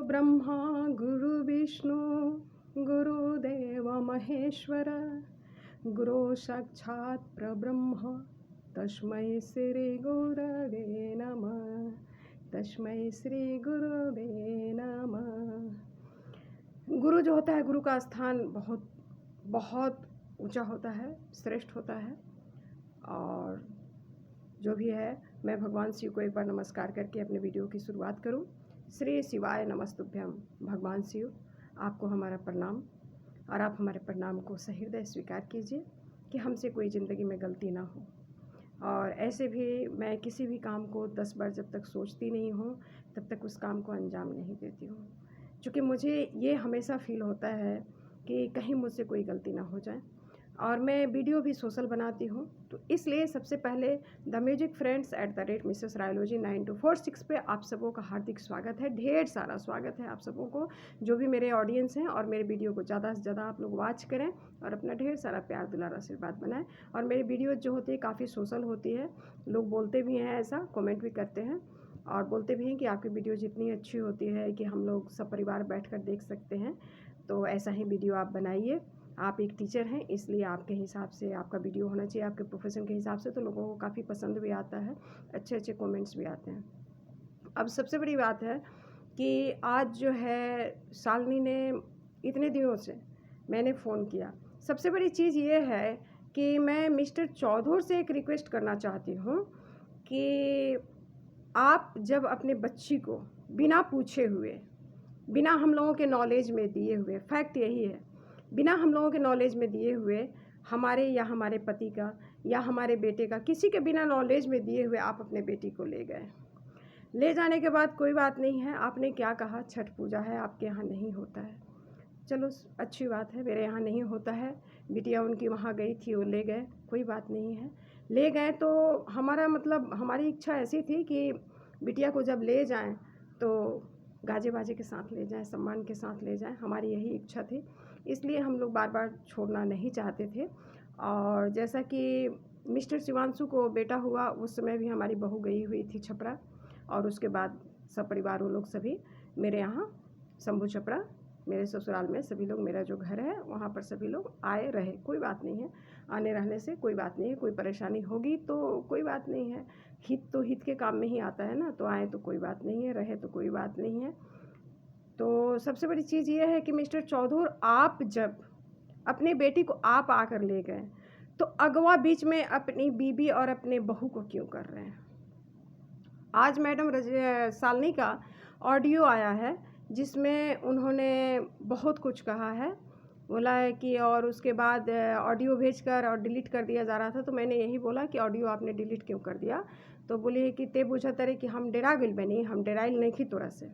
ब्रह्मा गुरुविष्णु गुरुदेव महेश्वर गुरु साक्षात् परब्रह्म तस्मै श्री गुरवे नमः। तस्मै श्री गुरवे नमः। गुरु जो होता है, गुरु का स्थान बहुत बहुत ऊंचा होता है, श्रेष्ठ होता है। और जो भी है, मैं भगवान शिव को एक बार नमस्कार करके अपने वीडियो की शुरुआत करूं। श्री शिवाय नमस्तुभ्यम। भगवान शिव, आपको हमारा प्रणाम, और आप हमारे प्रणाम को सहृदय स्वीकार कीजिए कि हमसे कोई ज़िंदगी में गलती ना हो। और ऐसे भी मैं किसी भी काम को 10 बार जब तक सोचती नहीं हूँ तब तक उस काम को अंजाम नहीं देती हूँ, क्योंकि मुझे ये हमेशा फील होता है कि कहीं मुझसे कोई गलती ना हो जाए। और मैं वीडियो भी सोशल बनाती हूँ, तो इसलिए सबसे पहले द म्यूजिक फ्रेंड्स @मिसेस रायलॉजी 9246 पे आप सबों का हार्दिक स्वागत है। ढेर सारा स्वागत है आप सबों को, जो भी मेरे ऑडियंस हैं। और मेरे वीडियो को ज़्यादा से ज़्यादा आप लोग वॉच करें और अपना ढेर सारा प्यार दुलार आशीर्वाद बनाएं। और मेरी वीडियो जो होती है काफ़ी सोशल होती है, लोग बोलते भी हैं ऐसा, कमेंट भी करते हैं और बोलते भी हैं कि आपकी वीडियो जितनी अच्छी होती है कि हम लोग सब परिवार बैठकर देख सकते हैं, तो ऐसा ही वीडियो आप बनाइए। आप एक टीचर हैं, इसलिए आपके हिसाब से आपका वीडियो होना चाहिए, आपके प्रोफेशन के हिसाब से, तो लोगों को काफ़ी पसंद भी आता है, अच्छे अच्छे कमेंट्स भी आते हैं। अब सबसे बड़ी बात है कि आज जो है शालिनी ने इतने दिनों से मैंने फ़ोन किया। सबसे बड़ी चीज़ ये है कि मैं मिस्टर चौधरी से एक रिक्वेस्ट करना चाहती हूँ कि आप जब अपने बच्ची को बिना पूछे हुए, बिना हम लोगों के नॉलेज में दिए हुए, फैक्ट यही है, बिना हम लोगों के नॉलेज में दिए हुए, हमारे या हमारे पति का या हमारे बेटे का, किसी के बिना नॉलेज में दिए हुए आप अपने बेटी को ले गए। ले जाने के बाद कोई बात नहीं है, आपने क्या कहा छठ पूजा है, आपके यहाँ नहीं होता है, चलो अच्छी बात है, मेरे यहाँ नहीं होता है, बिटिया उनकी वहाँ गई थी, वो ले गए, कोई बात नहीं है। ले गए तो हमारा मतलब, हमारी इच्छा ऐसी थी कि बिटिया को जब ले जाएं तो गाजे बाजे के साथ ले जाएं, सम्मान के साथ ले जाएं, हमारी यही इच्छा थी। इसलिए हम लोग बार बार छोड़ना नहीं चाहते थे। और जैसा कि मिस्टर शिवांशु को बेटा हुआ, उस समय भी हमारी बहू गई हुई थी छपरा, और उसके बाद सब परिवार वो लोग सभी मेरे यहाँ शंभू छपरा, मेरे ससुराल में सभी लोग, मेरा जो घर है वहाँ पर सभी लोग आए रहे, कोई बात नहीं है, आने रहने से कोई बात नहीं है। कोई परेशानी होगी तो कोई बात नहीं है, हित तो हित के काम में ही आता है ना, तो आए तो कोई बात नहीं है, रहे तो कोई बात नहीं है। तो सबसे बड़ी चीज़ ये है कि मिस्टर चौधरी, आप जब अपनी बेटी को आप आकर ले गए, तो अगवा बीच में अपनी बीबी और अपने बहू को क्यों कर रहे हैं? आज मैडम शालिनी का ऑडियो आया है जिसमें उन्होंने बहुत कुछ कहा है, बोला है कि, और उसके बाद ऑडियो भेजकर और डिलीट कर दिया जा रहा था, तो मैंने यही बोला कि ऑडियो आपने डिलीट क्यों कर दिया? तो बोले कि ते बुझा तरे कि हम डरा गइल बनी, हम डराइल नहीं थी तोरा से।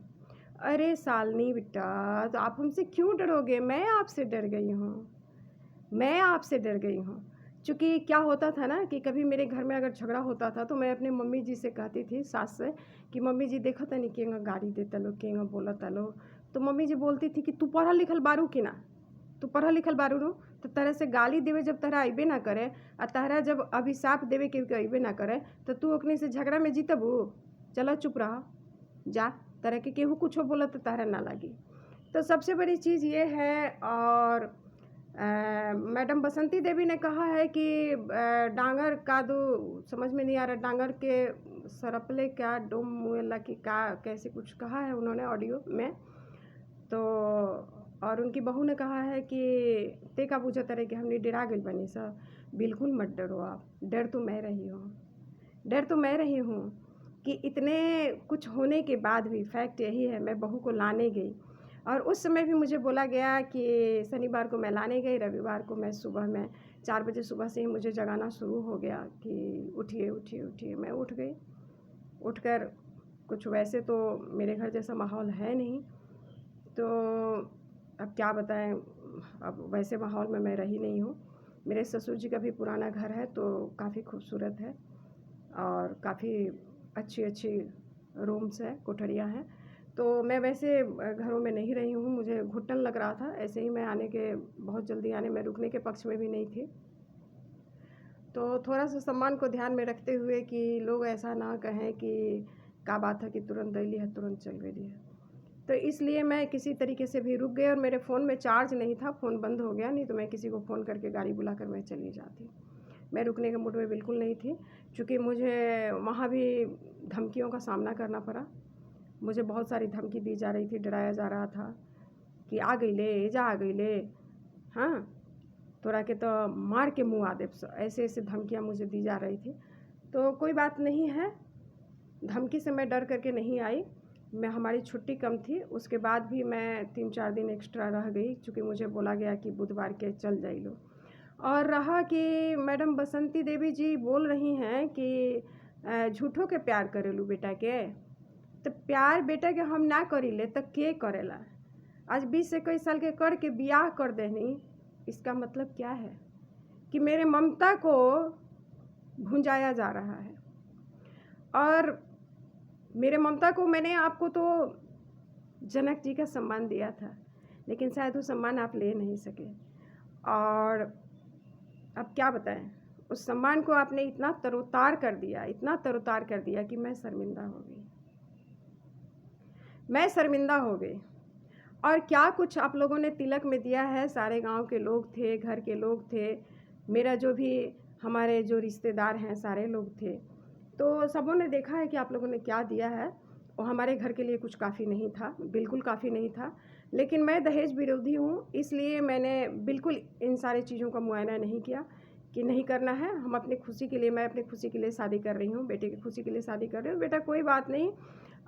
अरे शालिनी बेटा, तो आप हमसे क्यों डरोगे? मैं आपसे डर गई हूँ, मैं आपसे डर गई हूँ। चूँकि क्या होता था ना कि कभी मेरे घर में अगर झगड़ा होता था तो मैं अपनी मम्मी जी से कहती थी, सास से, कि मम्मी जी देखो तनी केंगा गाड़ी देता लो, केंगा बोलता लो। तो मम्मी जी बोलती थी कि तू पढ़ल लिखल बारू कि ना, तू पढ़ल लिखल बारू नु, तो तरह से गाली देवे जब तहरा अबे ना करे, और तहरा जब अभिशाप देवे के अबे ना करे, तो तू ओकनी से झगड़ा में जीतबू? चलो चुप रह जा, तरह के केहू कुछ बोला तो तहरा ना लगी। तो सबसे बड़ी चीज़ ये है। और मैडम बसंती देवी ने कहा है कि डांगर कादू, समझ में नहीं आ रहा, डांगर के सरपले क्या डोम मुएला की का, कैसे कुछ कहा है उन्होंने ऑडियो में। तो और उनकी बहू ने कहा है कि ते का पूछा तरह कि हमने डरा गई बनी सा। बिल्कुल मत डरो आप, डर तो मैं रही हूँ, डर तो मैं रही हूँ कि इतने कुछ होने के बाद भी फैक्ट यही है, मैं बहू को लाने गई, और उस समय भी मुझे बोला गया कि शनिवार को मैं लाने गई, रविवार को मैं सुबह में 4 बजे सुबह से ही मुझे जगाना शुरू हो गया कि उठिए उठिए उठिए। मैं उठ गई, उठकर कुछ, वैसे तो मेरे घर जैसा माहौल है नहीं, तो अब क्या बताएं, अब वैसे माहौल में मैं रही नहीं हूँ। मेरे ससुर जी का भी पुराना घर है, तो काफ़ी खूबसूरत है और काफ़ी अच्छी अच्छी रूम्स है, कोठरियाँ हैं। तो मैं वैसे घरों में नहीं रही हूँ, मुझे घुटन लग रहा था, ऐसे ही मैं आने के, बहुत जल्दी आने में, रुकने के पक्ष में भी नहीं थी। तो थोड़ा सा सम्मान को ध्यान में रखते हुए कि लोग ऐसा ना कहें कि क्या बात है कि तुरंत दैली है तुरंत चल गई है, तो इसलिए मैं किसी तरीके से भी रुक गई और मेरे फ़ोन में चार्ज नहीं था, फ़ोन बंद हो गया, नहीं तो मैं किसी को फ़ोन करके गाड़ी बुलाकर मैं चली जाती। मैं रुकने के मूड में बिल्कुल नहीं थी, चूँकि मुझे वहाँ भी धमकियों का सामना करना पड़ा। मुझे बहुत सारी धमकी दी जा रही थी, डराया जा रहा था कि आ गई ले, एजा आ गई ले, हाँ, तोरा के तो मार के मुँह आ देब। ऐसे-ऐसे धमकियाँ मुझे दी जा रही थी। तो कोई बात नहीं है, धमकी से मैं डर करके नहीं आई। मैं हमारी छुट्टी कम थी, उसके बाद भी मैं 3-4 दिन एक्स्ट्रा रह गई, चूँकि मुझे बोला गया कि बुधवार के चल जाइलो। और रहा कि मैडम बसंती देवी जी बोल रही हैं कि झूठो के प्यार करेलू बेटा के, तो प्यार बेटा के हम ना करीले तो के करेला। आज 20-21 साल के कर के बियाह कर देनी, इसका मतलब क्या है कि मेरे ममता को भुंजाया जा रहा है। और मेरे ममता को मैंने आपको तो जनक जी का सम्मान दिया था, लेकिन शायद वो सम्मान आप ले नहीं सके। और अब क्या बताएं, उस सम्मान को आपने इतना तरोतार कर दिया, इतना तरोतार कर दिया कि मैं शर्मिंदा हो गई। मैं शर्मिंदा हो गई। और क्या कुछ आप लोगों ने तिलक में दिया है, सारे गांव के लोग थे, घर के लोग थे, मेरा जो भी हमारे जो रिश्तेदार हैं सारे लोग थे, तो सबों ने देखा है कि आप लोगों ने क्या दिया है। वो हमारे घर के लिए कुछ काफ़ी नहीं था, बिल्कुल काफ़ी नहीं था। लेकिन मैं दहेज विरोधी हूँ, इसलिए मैंने बिल्कुल इन सारी चीज़ों का मुआयना नहीं किया कि नहीं करना है। हम अपनी खुशी के लिए, मैं अपनी खुशी के लिए शादी कर रही हूँ, बेटे की खुशी के लिए शादी कर रही हूँ। बेटा कोई बात नहीं,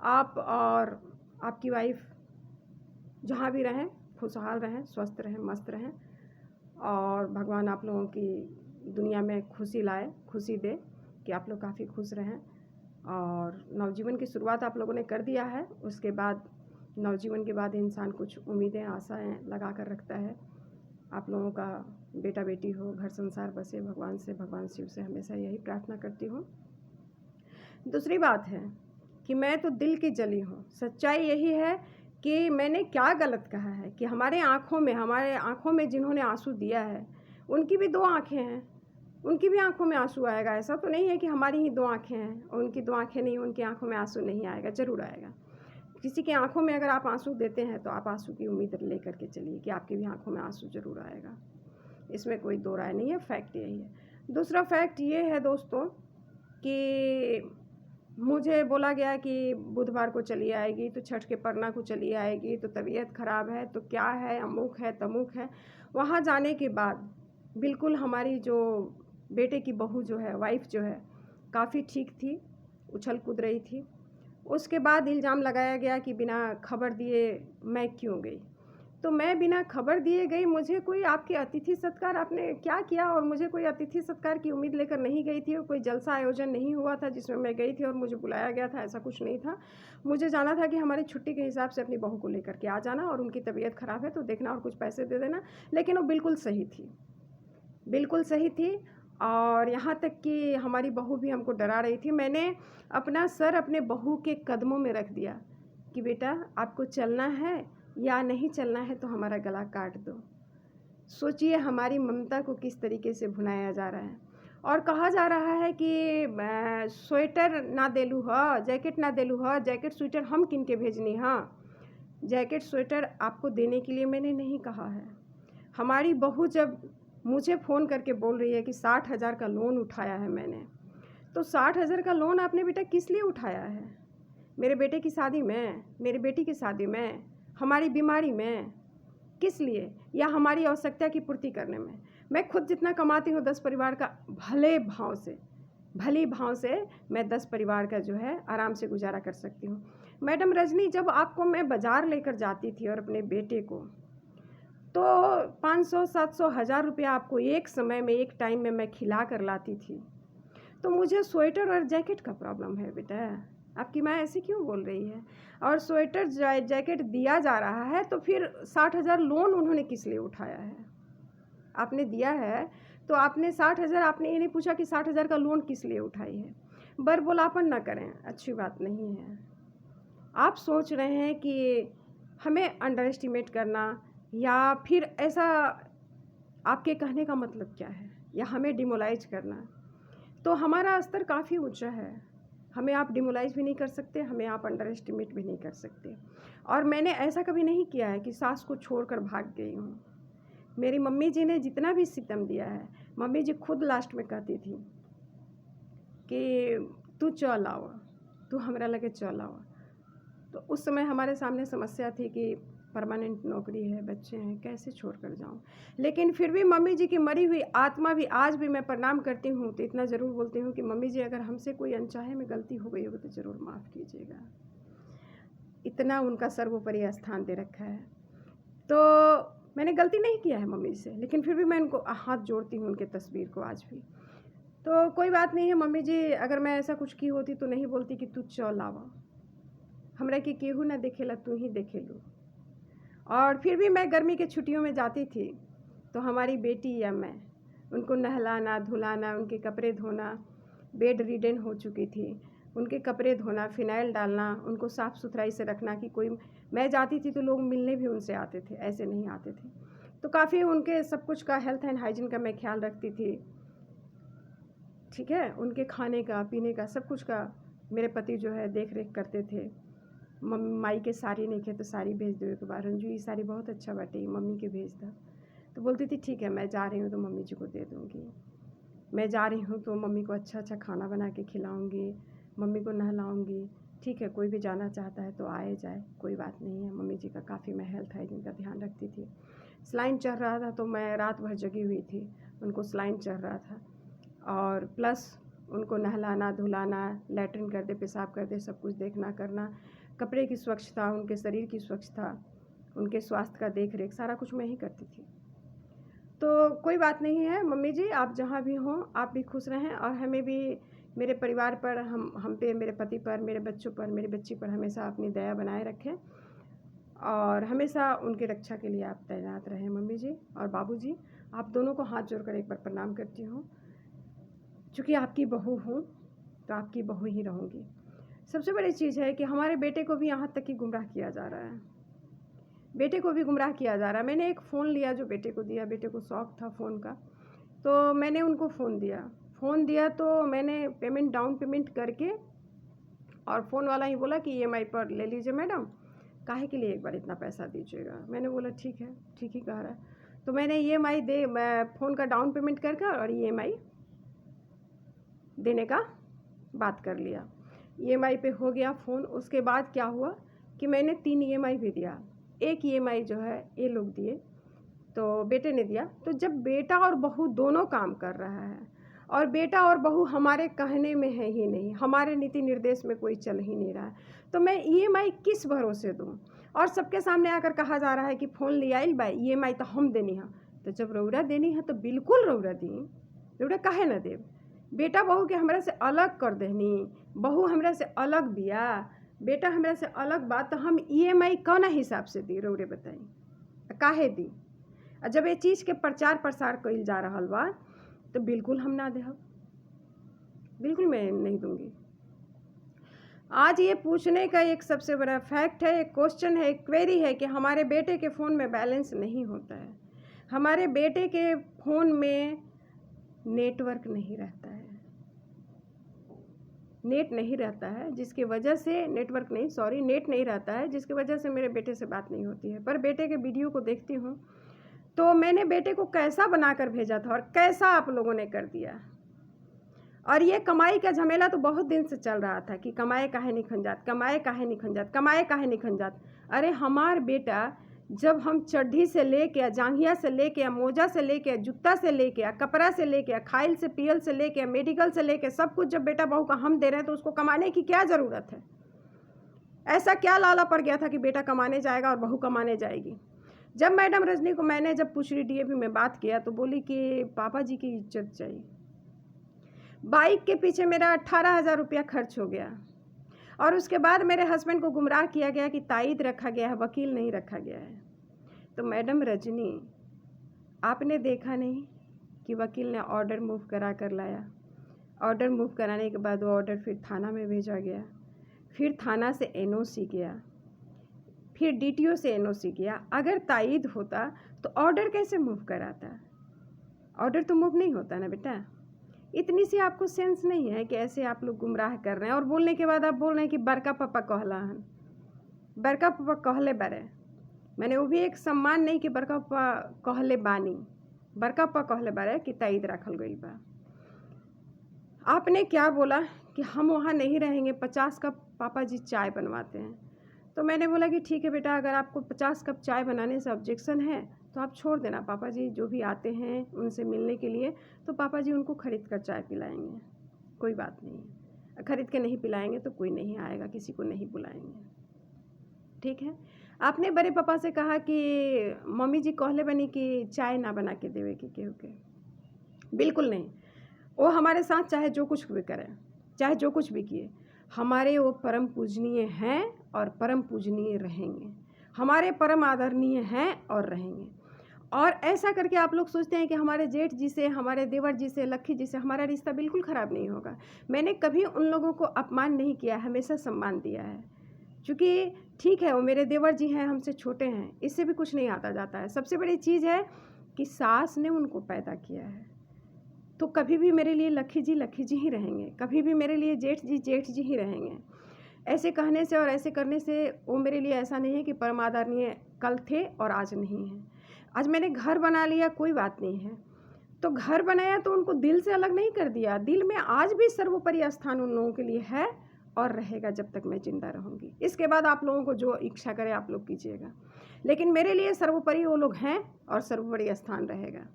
आप और आपकी वाइफ जहाँ भी रहें, खुशहाल रहें, स्वस्थ रहें, मस्त रहें, और भगवान आप लोगों की दुनिया में खुशी लाए, खुशी दे कि आप लोग काफ़ी खुश रहें। और नवजीवन की शुरुआत आप लोगों ने कर दिया है। उसके बाद नवजीवन के बाद इंसान कुछ उम्मीदें, आशाएं लगा कर रखता है। आप लोगों का बेटा बेटी हो, घर संसार बसे, भगवान से, भगवान शिव से हमेशा यही प्रार्थना करती हूँ। दूसरी बात है कि मैं तो दिल की जली हूँ। सच्चाई यही है कि मैंने क्या गलत कहा है कि हमारे आँखों में जिन्होंने आंसू दिया है, उनकी भी 2 आँखें हैं, उनकी भी आँखों में आंसू आएगा। ऐसा तो नहीं है कि हमारी ही 2 आँखें हैं और उनकी 2 आँखें नहीं, उनकी आँखों में आंसू नहीं आएगा, ज़रूर आएगा। किसी की आँखों में अगर आप आंसू देते हैं तो आप आंसू की उम्मीद ले करके चलिए कि आपकी भी आँखों में आंसू ज़रूर आएगा। इसमें कोई 2 राय नहीं है, फैक्ट यही है। दूसरा फैक्ट ये है दोस्तों कि मुझे बोला गया कि बुधवार को चली आएगी, तो छठ के परना को चली आएगी, तो तबीयत ख़राब है, तो क्या है, अमुक है, तमुक है। वहाँ जाने के बाद बिल्कुल हमारी जो बेटे की बहू जो है, वाइफ जो है, काफ़ी ठीक थी, उछल कूद रही थी। उसके बाद इल्ज़ाम लगाया गया कि बिना खबर दिए मैं क्यों गई। तो मैं बिना खबर दिए गई, मुझे कोई आपके अतिथि सत्कार आपने क्या किया, और मुझे कोई अतिथि सत्कार की उम्मीद लेकर नहीं गई थी, और कोई जलसा आयोजन नहीं हुआ था जिसमें मैं गई थी और मुझे बुलाया गया था, ऐसा कुछ नहीं था। मुझे जाना था कि हमारी छुट्टी के हिसाब से अपनी बहू को लेकर के आ जाना, और उनकी तबीयत ख़राब है तो देखना और कुछ पैसे दे देना। लेकिन वो बिल्कुल सही थी, बिल्कुल सही थी। और यहाँ तक कि हमारी बहू भी हमको डरा रही थी। मैंने अपना सर अपने बहू के कदमों में रख दिया कि बेटा आपको चलना है या नहीं चलना है तो हमारा गला काट दो। सोचिए हमारी ममता को किस तरीके से भुनाया जा रहा है। और कहा जा रहा है कि स्वेटर ना देलू ह, जैकेट ना देलू ह, जैकेट स्वेटर हम किन के भेजनी। हाँ, जैकेट स्वेटर आपको देने के लिए मैंने नहीं कहा है। हमारी बहू जब मुझे फ़ोन करके बोल रही है कि 60,000 का लोन उठाया है मैंने, तो 60,000 का लोन आपने बेटा किस लिए उठाया है? मेरे बेटे की शादी में, मेरी बेटी की शादी में, हमारी बीमारी में, किस लिए? या हमारी आवश्यकता की पूर्ति करने में? मैं खुद जितना कमाती हूँ 10 परिवार का भली भाव से मैं 10 परिवार का जो है आराम से गुजारा कर सकती हूँ। मैडम रजनी, जब आपको मैं बाज़ार लेकर जाती थी और अपने बेटे को, तो 500, 700, 1000 रुपया आपको एक समय में, एक टाइम में मैं खिला कर लाती थी। तो मुझे स्वेटर और जैकेट का प्रॉब्लम है बेटा। आपकी माँ ऐसे क्यों बोल रही है? और स्वेटर जैकेट दिया जा रहा है तो फिर 60,000 लोन उन्होंने किस लिए उठाया है? आपने दिया है तो आपने 60,000, आपने ये नहीं पूछा कि 60,000 का लोन किस लिए उठाई है। बरबोलापन ना करें, अच्छी बात नहीं है। आप सोच रहे हैं कि हमें अंडर एस्टिमेट करना, या फिर ऐसा आपके कहने का मतलब क्या है, या हमें डिमोलाइज करना। तो हमारा स्तर काफ़ी ऊंचा है, हमें आप डिमोलाइज़ भी नहीं कर सकते, हमें आप अंडर एस्टिमेट भी नहीं कर सकते। और मैंने ऐसा कभी नहीं किया है कि सास को छोड़कर भाग गई हूँ। मेरी मम्मी जी ने जितना भी सितम दिया है, मम्मी जी खुद लास्ट में कहती थी कि तू चल आवा, तू हमरा लगे चल आवा। तो उस समय हमारे सामने समस्या थी कि परमानेंट नौकरी है, बच्चे हैं, कैसे छोड़ कर जाऊँ। लेकिन फिर भी मम्मी जी की मरी हुई आत्मा भी आज भी मैं प्रणाम करती हूँ, तो इतना ज़रूर बोलती हूँ कि मम्मी जी अगर हमसे कोई अनचाहे में गलती हो गई होगी तो ज़रूर माफ़ कीजिएगा। इतना उनका सर्वोपरि स्थान दे रखा है। तो मैंने गलती नहीं किया है मम्मी से, लेकिन फिर भी मैं उनको हाथ जोड़ती हूँ उनके तस्वीर को आज भी। तो कोई बात नहीं है मम्मी जी, अगर मैं ऐसा कुछ की होती तो नहीं बोलती कि तू चल आवा, हमरा के केहू ना देखेला तू ही देखेलू। और फिर भी मैं गर्मी के छुट्टियों में जाती थी तो हमारी बेटी या मैं उनको नहलाना धुलाना, उनके कपड़े धोना, बेड रिडन हो चुकी थी, उनके कपड़े धोना, फिनाइल डालना, उनको साफ़ सुथराई से रखना कि कोई, मैं जाती थी तो लोग मिलने भी उनसे आते थे, ऐसे नहीं आते थे। तो काफ़ी उनके सब कुछ का हेल्थ एंड हाइजीन का मैं ख्याल रखती थी, ठीक है। उनके खाने का पीने का सब कुछ का मेरे पति जो है देख रेख करते थे। माई के साड़ी नहीं खे तो साड़ी भेज दो एक बार, रंजू ये साड़ी बहुत अच्छा बाटे, मम्मी के भेज दो। तो बोलती थी ठीक है, मैं जा रही हूँ तो मम्मी जी को दे दूँगी, मैं जा रही हूँ तो मम्मी को अच्छा अच्छा खाना बना के खिलाऊँगी, मम्मी को नहलाऊँगी। ठीक है, कोई भी जाना चाहता है तो आए जाए, कोई बात नहीं है। मम्मी जी का काफ़ी मैं हेल्थ हाइजीन का ध्यान रखती थी। सलाइन चढ़ रहा था तो मैं रात भर जगी हुई थी, उनको सलाइन चढ़ रहा था, और प्लस उनको नहलाना धुलाना, लैट्रिन करते पेशाब करते सब कुछ देखना करना, कपड़े की स्वच्छता, उनके शरीर की स्वच्छता, उनके स्वास्थ्य का देख रेख सारा कुछ मैं ही करती थी। तो कोई बात नहीं है मम्मी जी, आप जहाँ भी हों आप भी खुश रहें, और हमें भी, मेरे परिवार पर, हम पे, मेरे पति पर, मेरे बच्चों पर, मेरी बच्ची पर हमेशा अपनी दया बनाए रखें, और हमेशा उनकी रक्षा के लिए आप तैनात रहें मम्मी जी। और बाबू जी, आप दोनों को हाथ जोड़कर एक बार प्रणाम करती हूँ। चूँकि आपकी बहू हूँ तो आपकी बहू ही रहूँगी। सबसे बड़ी चीज़ है कि हमारे बेटे को भी यहाँ तक कि गुमराह किया जा रहा है, बेटे को भी गुमराह किया जा रहा है। मैंने एक फ़ोन लिया जो बेटे को दिया, बेटे को शौक़ था फ़ोन का, तो मैंने उनको फ़ोन दिया तो मैंने पेमेंट, डाउन पेमेंट करके, और फ़ोन वाला ही बोला कि EMI पर ले लीजिए मैडम, काहे के लिए एक बार इतना पैसा दीजिएगा। मैंने बोला ठीक है, ठीक ही कह रहा है। तो मैंने EMI मैं फ़ोन का डाउन पेमेंट करके और EMI देने का बात कर लिया। EMI पे हो गया फ़ोन। उसके बाद क्या हुआ कि मैंने 3 EMI भी दिया। एक EMI जो है ये लोग दिए, तो बेटे ने दिया। तो जब बेटा और बहू दोनों काम कर रहा है, और बेटा और बहू हमारे कहने में है ही नहीं, हमारे नीति निर्देश में कोई चल ही नहीं रहा है, तो मैं EMI किस भरोसे दूँ। और सबके सामने आकर कहा जा रहा है कि फ़ोन ले आइल बा, EMI तो हम देनी है। तो जब रउरा देनी है तो बिल्कुल रउरा दी, रउरा काहे न देब। बेटा बहू के हमरा से अलग कर देनी, बहू हमरा से अलग बिया, बेटा हमरा से अलग बा, तो हम EMI कौना हिसाब से दी, रउरे बताई, काहे दी। जब ये चीज़ के प्रचार प्रसार कइल जा रहल बा तो बिल्कुल हम ना देहब, बिल्कुल मैं नहीं दूँगी। आज ये पूछने का एक सबसे बड़ा फैक्ट है, एक क्वेश्चन है, एक क्वेरी है कि हमारे बेटे के फ़ोन में बैलेंस नहीं होता है, हमारे बेटे के फ़ोन में नेटवर्क नहीं रहता है, नेट नहीं रहता है, जिसकी वजह से नेट नहीं रहता है, जिसकी वजह से मेरे बेटे से बात नहीं होती है। पर बेटे के वीडियो को देखती हूँ तो मैंने बेटे को कैसा बनाकर भेजा था और कैसा आप लोगों ने कर दिया। और ये कमाई का झमेला तो बहुत दिन से चल रहा था कि कमाए काहे नहीं खंजात, कमाए काहे नहीं खंजात, कमाए काहे नहीं खंजात। अरे हमार बेटा जब हम चड्ढी से लेके, जांघिया से लेके, मोजा से लेके, जूता से लेके, कपड़ा से लेके, खाइल से पियल से लेके, मेडिकल से लेके, सब कुछ जब बेटा बहू का हम दे रहे हैं तो उसको कमाने की क्या ज़रूरत है। ऐसा क्या लाला पड़ गया था कि बेटा कमाने जाएगा और बहू कमाने जाएगी। जब मैडम रजनी को मैंने जब पूछड़ी DAP में बात किया तो बोली कि पापा जी की इज्जत चाहिए। बाइक के पीछे मेरा 18,000 रुपया खर्च हो गया, और उसके बाद मेरे हस्बैंड को गुमराह किया गया कि ताईद रखा गया है, वकील नहीं रखा गया है। तो मैडम रजनी, आपने देखा नहीं कि वकील ने ऑर्डर मूव करा कर लाया, ऑर्डर मूव कराने के बाद वो ऑर्डर फिर थाना में भेजा गया, फिर थाना से NOC गया, फिर DTO से NOC गया। अगर ताईद होता तो ऑर्डर कैसे मूव कराता, ऑर्डर तो मूव नहीं होता ना बेटा। इतनी सी आपको सेंस नहीं है कि ऐसे आप लोग गुमराह कर रहे हैं। और बोलने के बाद आप बोल रहे हैं कि बड़का पापा कहला हन। बड़का पापा कहले बारे, मैंने वो भी एक सम्मान नहीं कि बड़का पापा कहले बानी, बड़का पापा कहले बारे कि तईद रखल गई बा। आपने क्या बोला कि हम वहाँ नहीं रहेंगे, 50 कप पापा जी चाय बनवाते हैं। तो मैंने बोला कि ठीक है बेटा, अगर आपको 50 कप चाय बनाने से ऑब्जेक्शन है तो आप छोड़ देना, पापा जी जो भी आते हैं उनसे मिलने के लिए तो पापा जी उनको ख़रीद कर चाय पिलाएंगे, कोई बात नहीं। ख़रीद के नहीं पिलाएंगे तो कोई नहीं आएगा, किसी को नहीं बुलाएंगे, ठीक है। आपने बड़े पापा से कहा कि मम्मी जी कहले बनी कि चाय ना बना के देवे कि केहू के, बिल्कुल नहीं। वो हमारे साथ चाहे जो कुछ भी करें, चाहे जो कुछ भी किए, हमारे वो परम पूजनीय हैं और परम पूजनीय रहेंगे, हमारे परम आदरणीय हैं और रहेंगे। और ऐसा करके आप लोग सोचते हैं कि हमारे जेठ जी से, हमारे देवर जी से, लक्की जी से हमारा रिश्ता बिल्कुल ख़राब नहीं होगा। मैंने कभी उन लोगों को अपमान नहीं किया, हमेशा सम्मान दिया है। क्योंकि ठीक है वो मेरे देवर जी हैं, हमसे छोटे हैं, इससे भी कुछ नहीं आता जाता है। सबसे बड़ी चीज़ है कि सास ने उनको पैदा किया है, तो कभी भी मेरे लिए लक्की जी ही रहेंगे, कभी भी मेरे लिए जेठ जी ही रहेंगे। ऐसे कहने से और ऐसे करने से वो मेरे लिए ऐसा नहीं है कि परम आदरणीय कल थे और आज नहीं है। आज मैंने घर बना लिया, कोई बात नहीं है, तो घर बनाया तो उनको दिल से अलग नहीं कर दिया। दिल में आज भी सर्वोपरि स्थान उन लोगों के लिए है और रहेगा जब तक मैं ज़िंदा रहूँगी। इसके बाद आप लोगों को जो इच्छा करे आप लोग कीजिएगा, लेकिन मेरे लिए सर्वोपरि वो लोग हैं और सर्वोपरि स्थान रहेगा।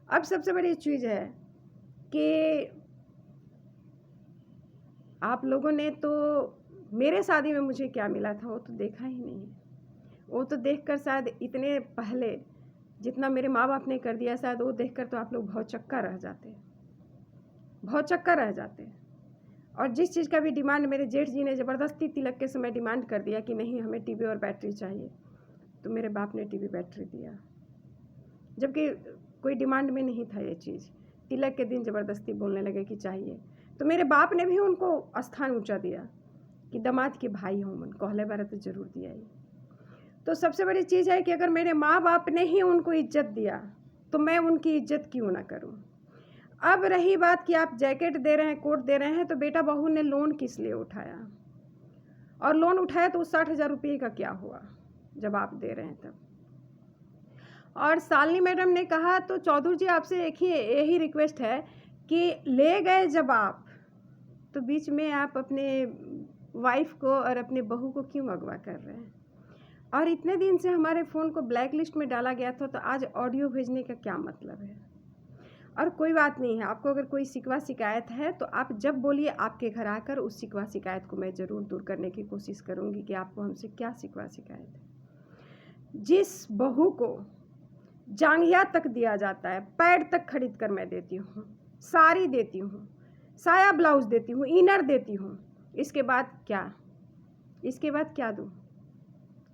अब सबसे बड़ी चीज़ है कि आप लोगों ने तो मेरे शादी में मुझे क्या मिला था वो तो देखा ही नहीं है। वो तो देखकर शायद इतने पहले जितना मेरे माँ बाप ने कर दिया, शायद वो देखकर तो आप लोग भौचक्का रह जाते, भौचक्का रह जाते। और जिस चीज़ का भी डिमांड मेरे जेठ जी ने ज़बरदस्ती तिलक के समय डिमांड कर दिया कि नहीं हमें टीवी और बैटरी चाहिए, तो मेरे बाप ने टीवी बैटरी दिया, जबकि कोई डिमांड में नहीं था ये चीज़। तिलक के दिन ज़बरदस्ती बोलने लगे कि चाहिए, तो मेरे बाप ने भी उनको स्थान ऊंचा दिया कि दामाद के भाई हों मन, कहले बारे तो ज़रूर दिया ही। तो सबसे बड़ी चीज़ है कि अगर मेरे माँ बाप ने ही उनको इज्जत दिया तो मैं उनकी इज्जत क्यों ना करूँ। अब रही बात कि आप जैकेट दे रहे हैं, कोट दे रहे हैं, तो बेटा बहू ने लोन किस लिए उठाया, और लोन उठाया तो उस 60,000 रुपये का क्या हुआ जब आप दे रहे हैं तब। और शालिनी मैडम ने कहा तो चौधरी जी आपसे एक ही यही रिक्वेस्ट है कि ले गए जब आप, तो बीच में आप अपने वाइफ को और अपने बहू को क्यों अगवा कर रहे हैं। और इतने दिन से हमारे फ़ोन को ब्लैक लिस्ट में डाला गया था, तो आज ऑडियो भेजने का क्या मतलब है। और कोई बात नहीं है, आपको अगर कोई शिकवा शिकायत है तो आप जब बोलिए, आपके घर आकर उस शिकवा शिकायत को मैं ज़रूर दूर करने की कोशिश करूँगी कि आपको हमसे क्या शिकवा शिकायत है। जिस बहू को जांघिया तक दिया जाता है, पैड तक खरीद कर मैं देती हूँ, साड़ी देती हूँ, साया ब्लाउज़ देती हूँ, इनर देती हूँ, इसके बाद क्या, इसके बाद क्या दूँ।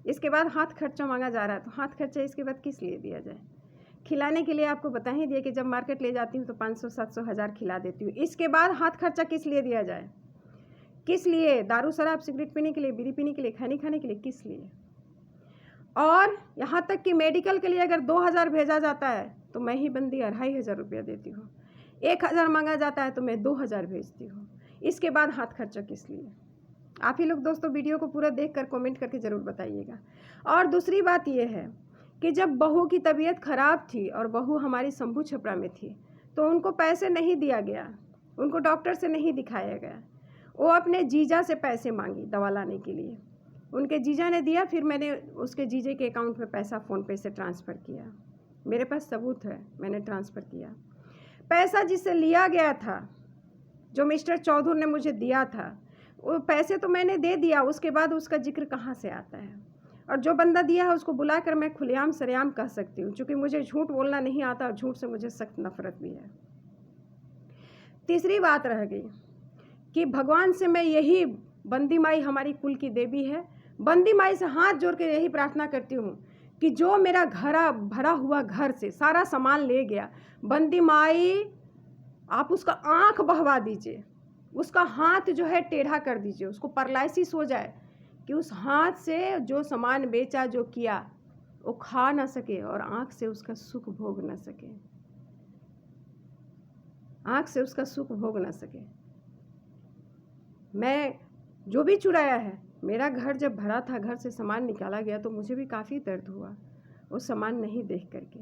इसके बाद हाथ खर्चा मांगा जा रहा है, तो हाथ खर्चा इसके बाद किस लिए दिया जाए। खिलाने के लिए आपको बता ही दिया कि जब मार्केट ले जाती हूँ तो 500 700 हज़ार खिला देती हूँ, इसके बाद हाथ खर्चा किस लिए दिया जाए, किस लिए। दारू शराब सिगरेट पीने के लिए, बीड़ी पीने के लिए, खैनी खाने के लिए, किस लिए। और यहाँ तक कि मेडिकल के लिए अगर 2000 भेजा जाता है तो मैं ही बंदी 2500 रुपया देती हूँ, 1000 मांगा जाता है तो मैं 2000 भेजती हूँ। इसके बाद हाथ खर्चा किस लिए। आप ही लोग दोस्तों वीडियो को पूरा देखकर कमेंट करके ज़रूर बताइएगा। और दूसरी बात यह है कि जब बहू की तबीयत ख़राब थी और बहू हमारी शंभू छपरा में थी, तो उनको पैसे नहीं दिया गया, उनको डॉक्टर से नहीं दिखाया गया, वो अपने जीजा से पैसे मांगी दवा लाने के लिए, उनके जीजा ने दिया, फिर मैंने उसके जीजे के अकाउंट में पैसा फ़ोनपे से ट्रांसफ़र किया, मेरे पास सबूत है, मैंने ट्रांसफ़र किया। पैसा जिससे लिया गया था, जो मिस्टर चौधरी ने मुझे दिया था, वो पैसे तो मैंने दे दिया, उसके बाद उसका जिक्र कहाँ से आता है। और जो बंदा दिया है उसको बुलाकर मैं खुलेआम सरेआम कह सकती हूँ, क्योंकि मुझे झूठ बोलना नहीं आता और झूठ से मुझे सख्त नफरत भी है। तीसरी बात रह गई कि भगवान से मैं यही, बंदी माई हमारी कुल की देवी है, बंदी माई से हाथ जोड़ के यही प्रार्थना करती हूँ कि जो मेरा भरा हुआ घर से सारा सामान ले गया, बंदी माई आप उसका आँख बहवा दीजिए, उसका हाथ जो है टेढ़ा कर दीजिए, उसको पैरालिसिस हो जाए कि उस हाथ से जो सामान बेचा, जो किया, वो खा ना सके और आँख से उसका सुख भोग ना सके। आँख से उसका सुख भोग ना सके। मैं जो भी चुराया है, मेरा घर जब भरा था, घर से सामान निकाला गया तो मुझे भी काफ़ी दर्द हुआ वो सामान नहीं देख करके।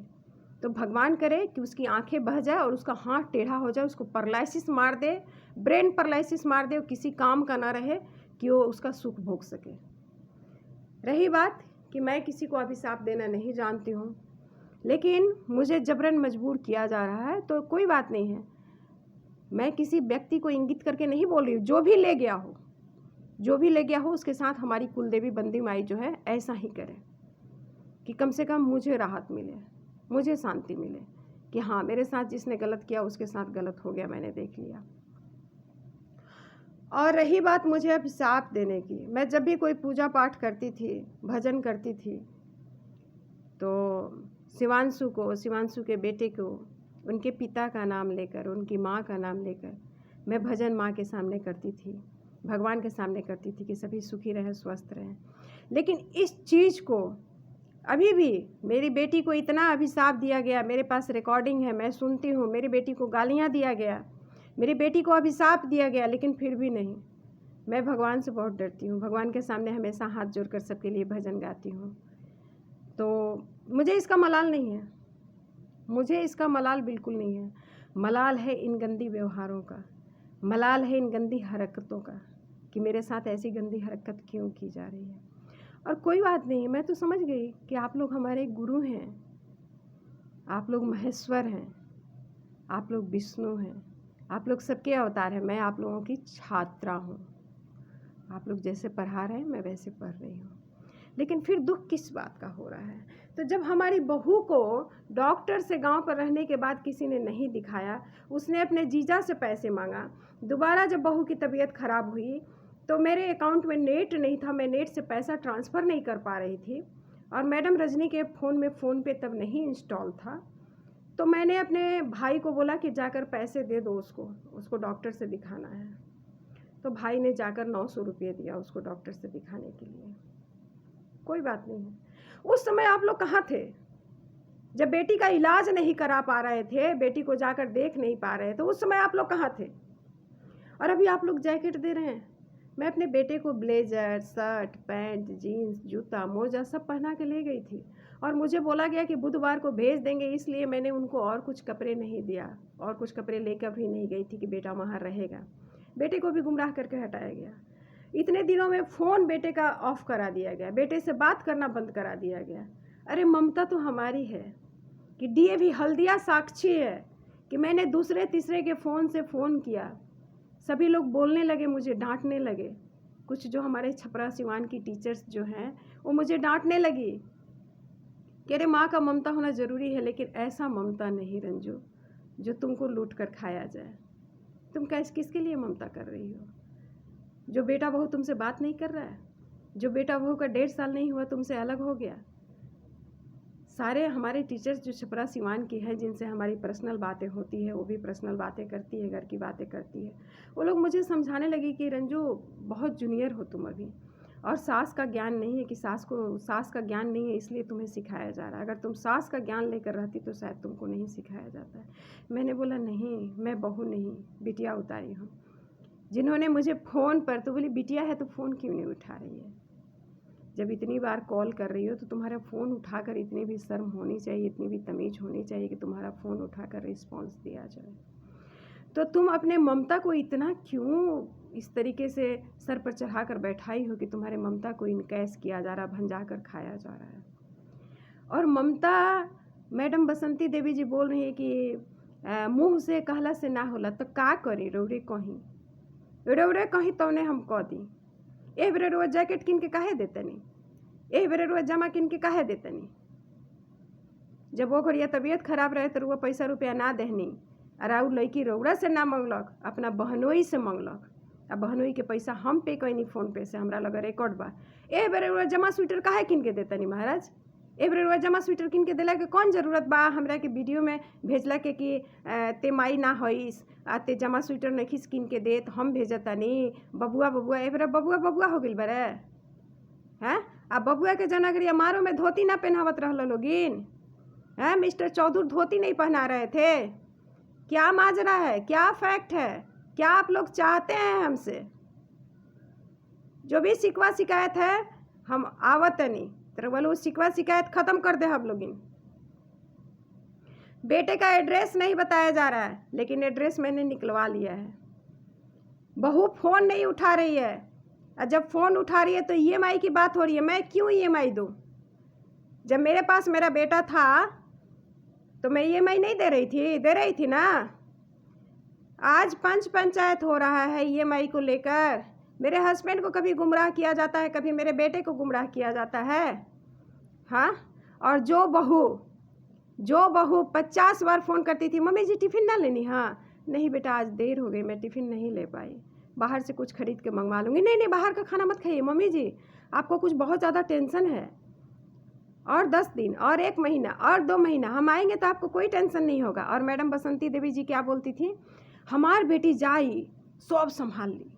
तो भगवान करे कि उसकी आंखें बह जाए और उसका हाथ टेढ़ा हो जाए, उसको पैरालिसिस मार दे, ब्रेन पैरालिसिस मार दे, किसी काम का ना रहे कि वो उसका सुख भोग सके। रही बात कि मैं किसी को अभिशाप देना नहीं जानती हूँ, लेकिन मुझे जबरन मजबूर किया जा रहा है तो कोई बात नहीं है। मैं किसी व्यक्ति को इंगित करके नहीं बोल रही हूँ। जो भी ले गया हो, जो भी ले गया हो, उसके साथ हमारी कुलदेवी बंदी माई जो है ऐसा ही करे कि कम से कम मुझे राहत मिले, मुझे शांति मिले कि हाँ, मेरे साथ जिसने गलत किया उसके साथ गलत हो गया, मैंने देख लिया। और रही बात मुझे अभिशाप देने की, मैं जब भी कोई पूजा पाठ करती थी, भजन करती थी, तो शिवांशु के बेटे को, उनके पिता का नाम लेकर, उनकी माँ का नाम लेकर मैं भजन माँ के सामने करती थी, भगवान के सामने करती थी कि सभी सुखी रहें, स्वस्थ रहें। लेकिन इस चीज़ को अभी भी मेरी बेटी को इतना अभिशाप दिया गया, मेरे पास रिकॉर्डिंग है, मैं सुनती हूँ, मेरी बेटी को गालियाँ दिया गया, मेरी बेटी को अभिशाप दिया गया, लेकिन फिर भी नहीं। मैं भगवान से बहुत डरती हूँ, भगवान के सामने हमेशा हाथ जोड़कर सबके लिए भजन गाती हूँ। तो मुझे इसका मलाल नहीं है, मुझे इसका मलाल बिल्कुल नहीं है। मलाल है इन गंदी व्यवहारों का, मलाल है इन गंदी हरकतों का कि मेरे साथ ऐसी गंदी हरकत क्यों की जा रही है। और कोई बात नहीं, मैं तो समझ गई कि आप लोग हमारे गुरु हैं, आप लोग महेश्वर हैं, आप लोग विष्णु हैं, आप लोग सबके अवतार हैं। मैं आप लोगों की छात्रा हूँ, आप लोग जैसे पढ़ा रहे हैं मैं वैसे पढ़ रही हूँ। लेकिन फिर दुख किस बात का हो रहा है? तो जब हमारी बहू को डॉक्टर से गांव पर रहने के बाद किसी ने नहीं दिखाया, उसने अपने जीजा से पैसे मांगा। दोबारा जब बहू की तबीयत खराब हुई तो मेरे अकाउंट में नेट नहीं था, मैं नेट से पैसा ट्रांसफ़र नहीं कर पा रही थी, और मैडम रजनी के फ़ोन में फ़ोनपे तब नहीं इंस्टॉल था। तो मैंने अपने भाई को बोला कि जाकर पैसे दे दो उसको डॉक्टर से दिखाना है। तो भाई ने जाकर 900 रुपये दिया उसको डॉक्टर से दिखाने के लिए। कोई बात नहीं है। उस समय आप लोग कहाँ थे? जब बेटी का इलाज नहीं करा पा रहे थे, बेटी को जाकर देख नहीं पा रहे थे, उस समय आप लोग कहाँ थे? और अभी आप लोग जैकेट दे रहे हैं। मैं अपने बेटे को ब्लेजर, शर्ट, पैंट, जीन्स, जूता, मोजा सब पहना के ले गई थी, और मुझे बोला गया कि बुधवार को भेज देंगे, इसलिए मैंने उनको और कुछ कपड़े नहीं दिया, और कुछ कपड़े लेकर भी नहीं गई थी कि बेटा वहाँ रहेगा। बेटे को भी गुमराह करके हटाया गया। इतने दिनों में फ़ोन बेटे का ऑफ़ करा दिया गया, बेटे से बात करना बंद करा दिया गया। अरे ममता तो हमारी है कि डीएवी हल्दिया साक्षी है कि मैंने दूसरे तीसरे के फ़ोन से फ़ोन किया, सभी लोग बोलने लगे, मुझे डांटने लगे। कुछ जो हमारे छपरा सिवान की टीचर्स जो हैं वो मुझे डांटने लगी कि अरे माँ का ममता होना ज़रूरी है, लेकिन ऐसा ममता नहीं रंजू जो तुमको लूट कर खाया जाए। तुम किसके लिए ममता कर रही हो? जो बेटा बहू तुमसे बात नहीं कर रहा है, जो बेटा बहू का 1.5 साल नहीं हुआ तुमसे अलग हो गया। सारे हमारे टीचर्स जो छपरा सिवान की हैं, जिनसे हमारी पर्सनल बातें होती है, वो भी पर्सनल बातें करती है, घर की बातें करती है, वो लोग मुझे समझाने लगी कि रंजू बहुत जूनियर हो तुम अभी, और सास का ज्ञान नहीं है, कि सास का ज्ञान नहीं है इसलिए तुम्हें सिखाया जा रहा है। अगर तुम सास का ज्ञान लेकर रहती तो शायद तुमको नहीं सिखाया जाता है। मैंने बोला नहीं, मैं बहू नहीं, बिटिया उतारी हूँ। जिन्होंने मुझे फ़ोन पर, तो बोली बिटिया है तो फ़ोन क्यों नहीं उठा रही है? जब इतनी बार कॉल कर रही हो तो तुम्हारा फ़ोन उठाकर इतनी भी शर्म होनी चाहिए, इतनी भी तमीज़ होनी चाहिए कि तुम्हारा फ़ोन उठाकर रिस्पॉन्स दिया जाए। तो तुम अपने ममता को इतना क्यों इस तरीके से सर पर चढ़ा कर बैठाई हो कि तुम्हारे ममता को इनकैस किया जा रहा, भंजा कर खाया जा रहा है। और ममता मैडम बसंती देवी जी बोल रही है कि मुँह से कहला से ना होला तो का करी, रौरे कहीं तौने हम कह दी। एह बेरे रोज जैकेट किन के काहे देतनी, एह बेरे रोज जमा किन के काहे देतनी। जब वो घड़िया तबीयत खराब रहे तो रुआ पैसा रुपया ना देहनी, और लड़की रौरा से ना मंगलक, अपना बहनोई से मंगलक, आ बहनोई के पैसा हम पे कैनी फ़ोन पे से, हमरा लगा रिकॉर्ड बा। एह बेरे रोज जमा स्वेटर काहे किन के देतनी महाराज, एह बेरे रोज जमा स्वेटर किन के दिला के कौन ज़रूरत बा हमरा के वीडियो में भेजला के कि ते माई ना होइस आ ते जमा स्वेटर नहीं किन के देत, हम भेजतानी बबुआ ए बेरा बबुआ हो गइल बारे हैं। आ बबुआ के जनगरिया मारो में धोती ना पहनावत रहल लोगिन हैं। मिस्टर चौधरी धोती नहीं पहना रहे थे क्या माजरा है, क्या फैक्ट है, क्या आप लोग चाहते हैं हमसे? जो भी शिकवा शिकायत है हम आवत नहीं तो बोलो शिकवा शिकायत ख़त्म कर दे हम लोग। बेटे का एड्रेस नहीं बताया जा रहा है, लेकिन एड्रेस मैंने निकलवा लिया है। बहू फ़ोन नहीं उठा रही है, और जब फ़ोन उठा रही है तो EMI की बात हो रही है। मैं क्यों EMI दूँ? जब मेरे पास मेरा बेटा था तो मैं EMI नहीं दे रही थी ना। आज पंचायत हो रहा है EMI को लेकर। मेरे हस्बैंड को कभी गुमराह किया जाता है, कभी मेरे बेटे को गुमराह किया जाता है। हाँ, और जो बहू 50 बार फ़ोन करती थी, मम्मी जी टिफ़िन ना लेनी? हाँ, नहीं बेटा आज देर हो गई, मैं टिफ़िन नहीं ले पाई, बाहर से कुछ खरीद के मंगवा लूँगी। नहीं बाहर का खाना मत खाइए मम्मी जी, आपको कुछ बहुत ज़्यादा टेंशन है। और 10 दिन और 1 महीना और 2 महीना हम आएंगे तो आपको कोई टेंशन नहीं होगा। और मैडम बसंती देवी जी क्या बोलती थी? हमार बेटी जाई सब संभाल ली,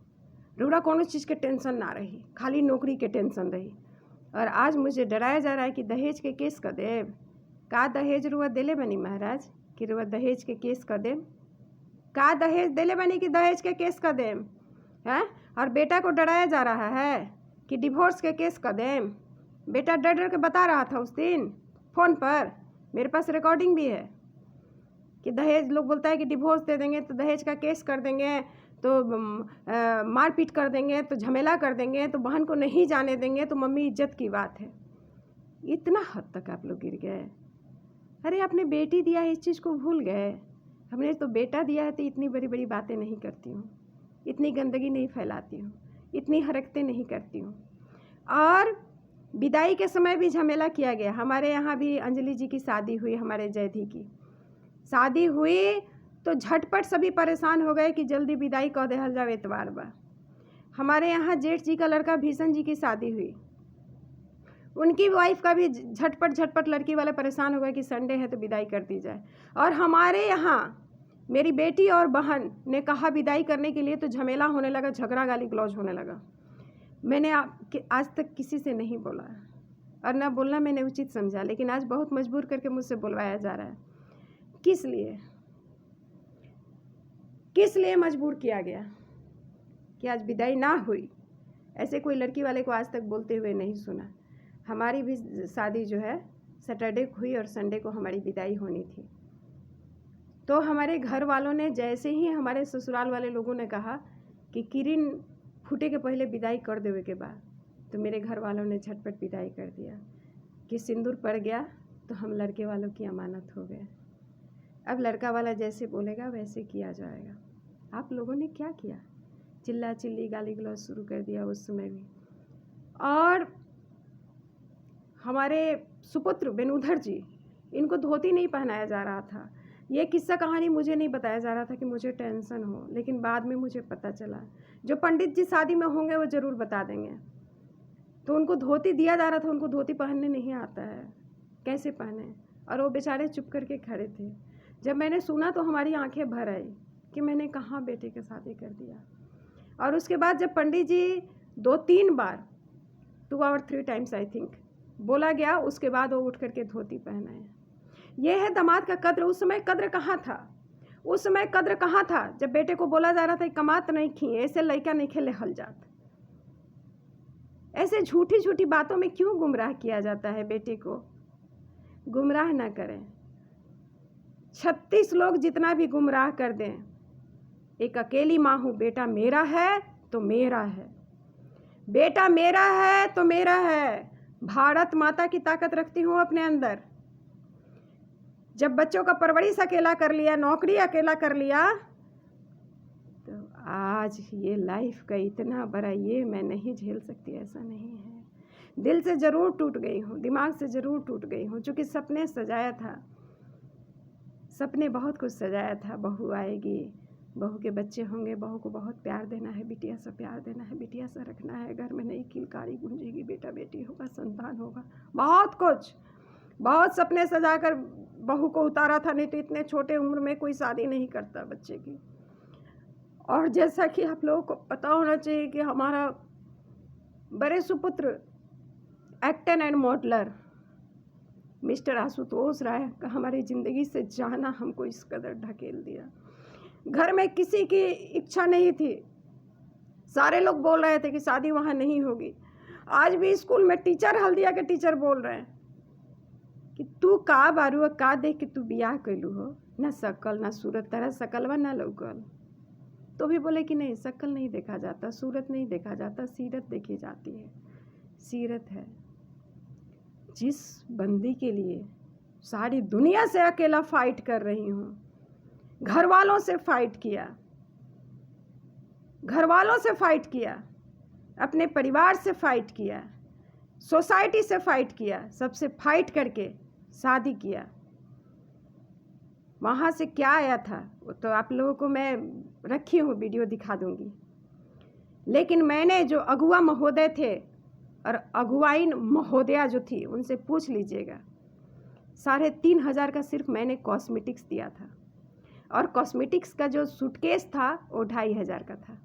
रउरा कोनो चीज़ के टेंशन ना रही, खाली नौकरी के टेंशन रही। और आज मुझे डराया जा रहा है कि दहेज के केस कर देव। का दहेज रुआ दिले बनी महाराज कि रुआ दहेज के केस कर देम? का दहेज दिले बनी कि दहेज के केस कर देम? हैं? और बेटा को डराया जा रहा है कि डिवोर्स के केस कर देम। बेटा डर के बता रहा था उस दिन फ़ोन पर, मेरे पास रिकॉर्डिंग भी है, कि दहेज लोग बोलता है कि डिवोर्स दे देंगे तो दहेज का केस कर देंगे, तो मारपीट कर देंगे, तो झमेला कर देंगे, तो बहन को नहीं जाने देंगे, तो मम्मी इज्जत की बात है। इतना हद तक आप लोग गिर गए। अरे आपने बेटी दिया है, इस चीज़ को भूल गए। हमने तो बेटा दिया है तो इतनी बड़ी बड़ी बातें नहीं करती हूँ, इतनी गंदगी नहीं फैलाती हूँ, इतनी हरकतें नहीं करती हूँ। और विदाई के समय भी झमेला किया गया। हमारे यहाँ भी अंजलि जी की शादी हुई, हमारे जयधी की शादी हुई तो झटपट सभी परेशान हो गए कि जल्दी विदाई कह देहल जाओ एतवार बा। हमारे यहाँ जेठ जी का लड़का भीषण जी की शादी हुई, उनकी वाइफ का भी झटपट लड़की वाले परेशान हो गए कि संडे है तो विदाई कर दी जाए। और हमारे यहाँ मेरी बेटी और बहन ने कहा विदाई करने के लिए तो झमेला होने लगा, झगड़ा गाली गलौज होने लगा। मैंने आज तक किसी से नहीं बोला और ना बोलना मैंने उचित समझा, लेकिन आज बहुत मजबूर करके मुझसे बुलवाया जा रहा है। किस लिए मजबूर किया गया कि आज विदाई ना हुई? ऐसे कोई लड़की वाले को आज तक बोलते हुए नहीं सुना। हमारी भी शादी जो है सैटरडे को हुई और संडे को हमारी विदाई होनी थी। तो हमारे घर वालों ने, जैसे ही हमारे ससुराल वाले लोगों ने कहा कि किरण फूटे के पहले विदाई कर देवे के बाद, तो मेरे घर वालों ने झटपट विदाई कर दिया कि सिंदूर पड़ गया तो हम लड़के वालों की अमानत हो गए। अब लड़का वाला जैसे बोलेगा वैसे किया जाएगा। आप लोगों ने क्या किया? चिल्ला चिल्ली गाली गलौज शुरू कर दिया उस समय भी। और हमारे सुपुत्र बेनुधर जी, इनको धोती नहीं पहनाया जा रहा था। ये किस्सा कहानी मुझे नहीं बताया जा रहा था कि मुझे टेंशन हो, लेकिन बाद में मुझे पता चला। जो पंडित जी शादी में होंगे वो ज़रूर बता देंगे। तो उनको धोती दिया जा रहा था, उनको धोती पहनने नहीं आता है, कैसे पहने? और वो बेचारे चुप करके खड़े थे। जब मैंने सुना तो हमारी आंखें भर आई कि मैंने कहाँ बेटे के शादी कर दिया। और उसके बाद जब पंडित जी 2-3 बार 2 और 3 टाइम्स आई थिंक बोला गया, उसके बाद वो उठ करके धोती पहनाए। ये है दामाद का कद्र। उस समय कद्र कहाँ था? उस समय कद्र कहाँ था जब बेटे को बोला जा रहा था कमात नहीं खी, ऐसे लड़का नहीं खेले हल जात। ऐसे झूठी झूठी बातों में क्यों गुमराह किया जाता है? बेटे को गुमराह ना करें। 36 लोग जितना भी गुमराह कर दें, एक अकेली माँ हूँ, बेटा मेरा है तो मेरा है, बेटा मेरा है तो मेरा है। भारत माता की ताकत रखती हूँ अपने अंदर। जब बच्चों का परवरिश अकेला कर लिया, नौकरी अकेला कर लिया, तो आज ये लाइफ का इतना बड़ा ये मैं नहीं झेल सकती, ऐसा नहीं है। दिल से ज़रूर टूट गई हूँ, दिमाग से ज़रूर टूट गई हूँ, क्योंकि सपने सजाया था, सपने बहुत कुछ सजाया था। बहू आएगी, बहू के बच्चे होंगे, बहू को बहुत प्यार देना है, बिटिया सा प्यार देना है, बिटिया सा रखना है, घर में नई किलकारी गूंजेगी, बेटा बेटी होगा, संतान होगा, बहुत कुछ, बहुत सपने सजाकर बहू को उतारा था। नहीं तो इतने छोटे उम्र में कोई शादी नहीं करता बच्चे की। और जैसा कि आप लोगों को पता होना चाहिए कि हमारा बड़े सुपुत्र actor and modeller mister Ashutosh Rai का हमारी ज़िंदगी से जाना हमको इस कदर ढकेल दिया। घर में किसी की इच्छा नहीं थी, सारे लोग बोल रहे थे कि शादी वहाँ नहीं होगी। आज भी स्कूल में टीचर, हल्दिया के टीचर बोल रहे हैं कि तू का बारू का देख के तू बियाह कैलू हो, ना शकल ना सूरत, तरह शकलवा ना लौकल। तो भी बोले कि नहीं, शकल नहीं देखा जाता, सूरत नहीं देखा जाता, सीरत देखी जाती है। सीरत है। जिस बंदी के लिए सारी दुनिया से अकेला फाइट कर रही हूँ, घर वालों से फाइट किया, घर वालों से फाइट किया, अपने परिवार से फाइट किया, सोसाइटी से फाइट किया, सबसे फाइट करके शादी किया। वहाँ से क्या आया था वो तो आप लोगों को मैं रखी हूँ, वीडियो दिखा दूँगी। लेकिन मैंने जो अगुआ महोदय थे और अगुवाइन महोदया जो थी, उनसे पूछ लीजिएगा। 3,500 का सिर्फ मैंने कॉस्मेटिक्स दिया था, और कॉस्मेटिक्स का जो सूटकेस था वो 2,500 का था।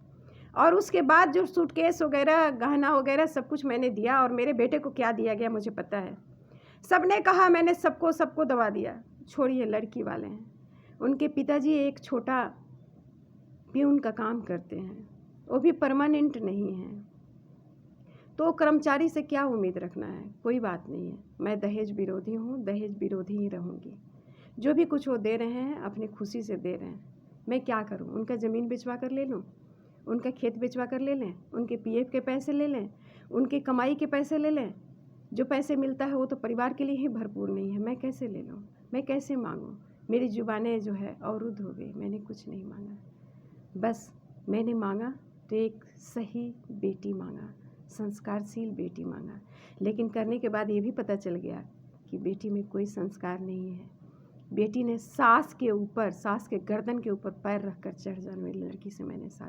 और उसके बाद जो सूटकेस वगैरह, गहना वगैरह सब कुछ मैंने दिया। और मेरे बेटे को क्या दिया गया मुझे पता है। सबने कहा मैंने सबको दवा दिया। छोड़िए, लड़की वाले हैं, उनके पिताजी एक छोटा प्यून का काम करते हैं, वो भी परमानेंट नहीं है, तो कर्मचारी से क्या उम्मीद रखना है। कोई बात नहीं है, मैं दहेज विरोधी हूँ, दहेज विरोधी ही रहूँगी। जो भी कुछ वो दे रहे हैं अपनी खुशी से दे रहे हैं, मैं क्या करूँ। उनका ज़मीन बेचवा कर ले लूँ, उनका खेत बेचवा कर ले लें, उनके पीएफ के पैसे ले लें, उनके कमाई के पैसे ले लें। जो पैसे मिलता है वो तो परिवार के लिए ही भरपूर नहीं है, मैं कैसे ले लूँ, मैं कैसे मांगूँ। मेरी जुबानें जो है अवरुद्ध हो गई। मैंने कुछ नहीं मांगा, बस मैंने मांगा तो एक सही बेटी मांगा, संस्कारशील बेटी मांगा। लेकिन करने के बाद ये भी पता चल गया कि बेटी में कोई संस्कार नहीं है। बेटी ने सास के ऊपर, सास के गर्दन के ऊपर पैर रखकर चढ़ जाने वाली लड़की से मैंने शादी